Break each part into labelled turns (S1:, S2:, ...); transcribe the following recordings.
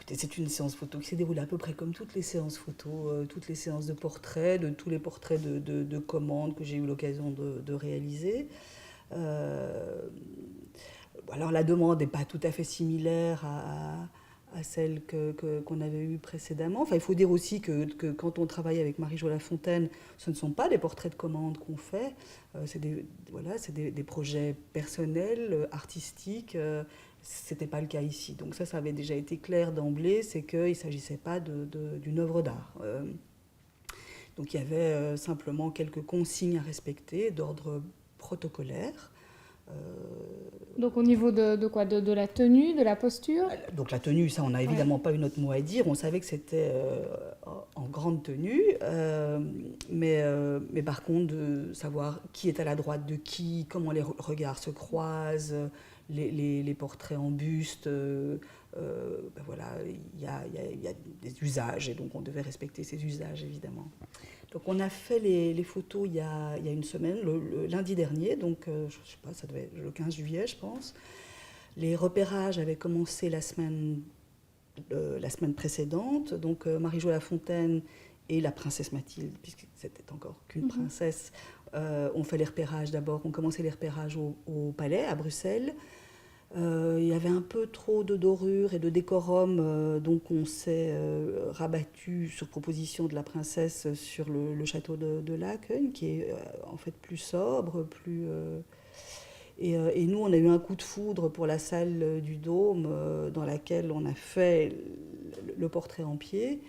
S1: écoutez, c'est une séance photo qui s'est déroulée à peu près comme toutes les séances photo, toutes les séances de portraits, de tous les portraits de commandes que j'ai eu l'occasion de réaliser. Euh, alors la demande n'est pas tout à fait similaire à celle qu'on avait eue précédemment. Enfin, il faut dire aussi que quand on travaille avec Marie-Jo Lafontaine, ce ne sont pas des portraits de commande qu'on fait, c'est des projets personnels, artistiques. C'était pas le cas ici. Donc ça avait déjà été clair d'emblée, c'est qu'il ne s'agissait pas d'une œuvre d'art. Donc il y avait simplement quelques consignes à respecter d'ordre protocolaire. Euh,
S2: Donc au niveau de quoi? De la tenue, de la posture?
S1: donc la tenue, ça on n'a
S2: Ouais.
S1: évidemment pas eu notre mot à dire, on savait que c'était en grande tenue, mais par contre de savoir qui est à la droite de qui, comment les regards se croisent, les portraits en buste, ben voilà, il y a des usages et donc on devait respecter ces usages évidemment. Donc on a fait les photos il y a une semaine, le lundi dernier, donc je ne sais pas, ça devait être le 15 juillet je pense. Les repérages avaient commencé la semaine précédente, donc Marie-Jo Lafontaine et la princesse Mathilde, puisque c'était encore qu'une princesse, ont fait les repérages d'abord, ont commencé les repérages au palais, à Bruxelles. Il y avait un peu trop de dorure et de décorum, donc on s'est rabattu sur proposition de la princesse sur le château de Laeken, qui est en fait plus sobre, et nous, on a eu un coup de foudre pour la salle du Dôme, dans laquelle on a fait le portrait en pied,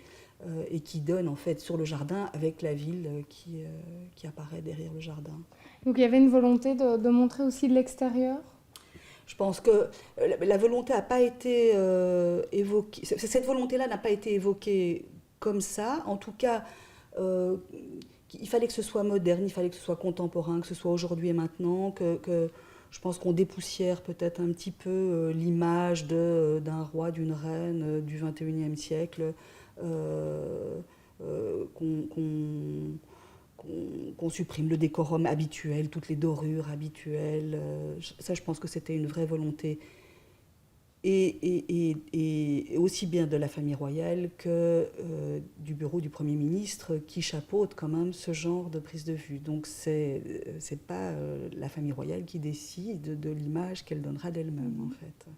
S1: et qui donne en fait sur le jardin avec la ville qui apparaît derrière le jardin.
S2: Donc il y avait une volonté de montrer aussi de l'extérieur?
S1: Je pense que la volonté n'a pas été évoquée. Cette volonté-là n'a pas été évoquée comme ça. En tout cas, il fallait que ce soit moderne, il fallait que ce soit contemporain, que ce soit aujourd'hui et maintenant, que je pense qu'on dépoussière peut-être un petit peu l'image d'un roi, d'une reine du XXIe siècle, qu'on supprime le décorum habituel, toutes les dorures habituelles. Ça, je pense que c'était une vraie volonté. Et aussi bien de la famille royale que du bureau du Premier ministre qui chapeaute quand même ce genre de prise de vue. Donc c'est pas la famille royale qui décide de l'image qu'elle donnera d'elle-même en fait.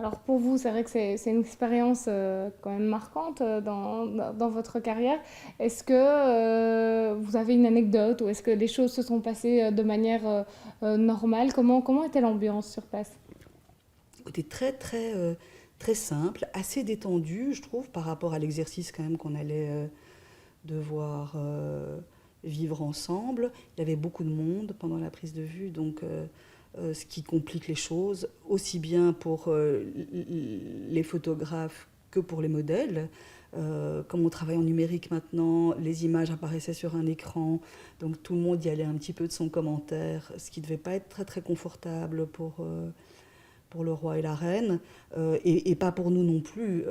S2: Alors pour vous, c'est vrai que c'est une expérience quand même marquante dans votre carrière. Est-ce que vous avez une anecdote ou est-ce que les choses se sont passées de manière normale? Comment était l'ambiance sur place?
S1: Côté très simple, assez détendu, je trouve, par rapport à l'exercice quand même qu'on allait devoir vivre ensemble. Il y avait beaucoup de monde pendant la prise de vue, donc ce qui complique les choses, aussi bien pour les photographes que pour les modèles. Comme on travaille en numérique maintenant, les images apparaissaient sur un écran, donc tout le monde y allait un petit peu de son commentaire, ce qui ne devait pas être très très confortable pour le roi et la reine, et pas pour nous non plus.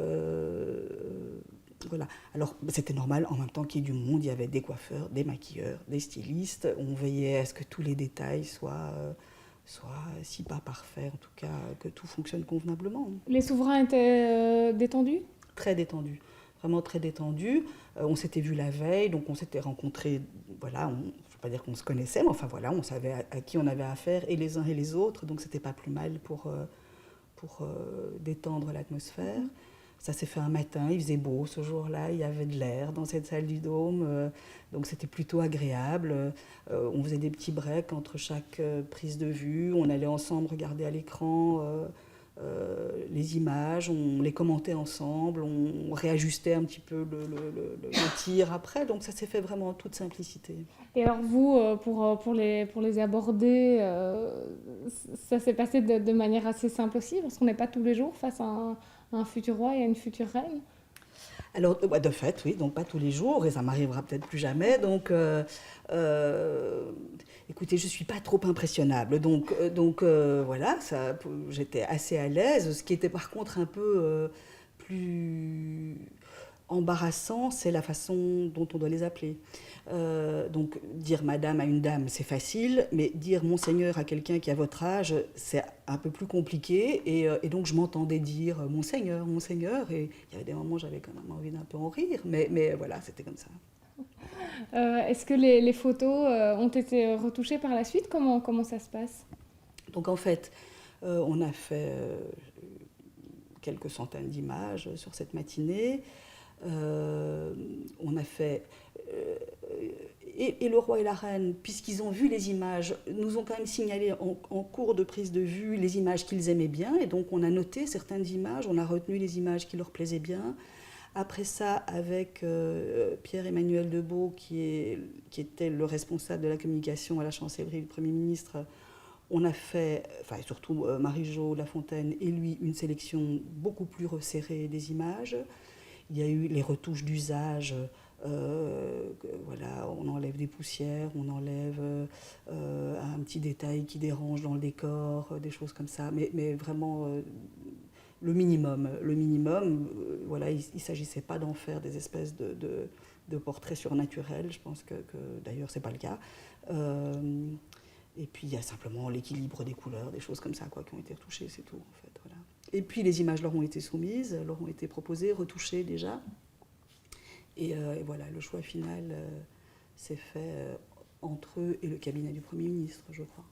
S1: Voilà. Alors c'était normal, en même temps qu'il y ait du monde, il y avait des coiffeurs, des maquilleurs, des stylistes, on veillait à ce que tous les détails soient si pas parfaits, en tout cas que tout fonctionne convenablement.
S2: Les souverains étaient détendus?
S1: Très détendu, vraiment très détendu. On s'était vu la veille, donc on s'était rencontrés, voilà, je ne veux pas dire qu'on se connaissait, mais enfin voilà, on savait à qui on avait affaire, et les uns et les autres, donc c'était pas plus mal pour détendre l'atmosphère. Ça s'est fait un matin, il faisait beau ce jour-là, il y avait de l'air dans cette salle du Dôme, donc c'était plutôt agréable. On faisait des petits breaks entre chaque prise de vue, on allait ensemble regarder à l'écran les images, on les commentait ensemble, on réajustait un petit peu le tir après, donc ça s'est fait vraiment en toute simplicité.
S2: Et alors vous, pour les aborder, ça s'est passé de manière assez simple aussi, parce qu'on n'est pas tous les jours face à un futur roi et à une future reine.
S1: Alors, de fait, oui, donc pas tous les jours, et ça m'arrivera peut-être plus jamais. Donc, écoutez, je ne suis pas trop impressionnable. Donc voilà, j'étais assez à l'aise. Ce qui était par contre un peu plus embarrassant, c'est la façon dont on doit les appeler. Donc dire madame à une dame, c'est facile, mais dire monseigneur à quelqu'un qui a votre âge, c'est un peu plus compliqué. Et donc je m'entendais dire monseigneur, monseigneur, et il y avait des moments où j'avais quand même envie d'un peu en rire, mais voilà, c'était comme ça.
S2: Est-ce que les photos ont été retouchées par la suite? Comment ça se passe?
S1: Donc en fait, on a fait quelques centaines d'images sur cette matinée. On a fait... et le roi et la reine, puisqu'ils ont vu les images, nous ont quand même signalé en cours de prise de vue les images qu'ils aimaient bien. Et donc on a noté certaines images, on a retenu les images qui leur plaisaient bien. Après ça, avec Pierre-Emmanuel Debeau, qui était le responsable de la communication à la chancellerie du Premier ministre, on a fait, enfin surtout Marie-Jo Lafontaine et lui, une sélection beaucoup plus resserrée des images. Il y a eu les retouches d'usage, voilà, on enlève des poussières, on enlève un petit détail qui dérange dans le décor, des choses comme ça, mais vraiment le minimum. Le minimum, voilà, il ne s'agissait pas d'en faire des espèces de portraits surnaturels, je pense que d'ailleurs c'est pas le cas. Et puis il y a simplement l'équilibre des couleurs, des choses comme ça quoi, qui ont été retouchées, c'est tout en fait. Voilà. Et puis les images leur ont été soumises, leur ont été proposées, retouchées déjà. Et voilà, le choix final s'est fait entre eux et le cabinet du Premier ministre, je crois.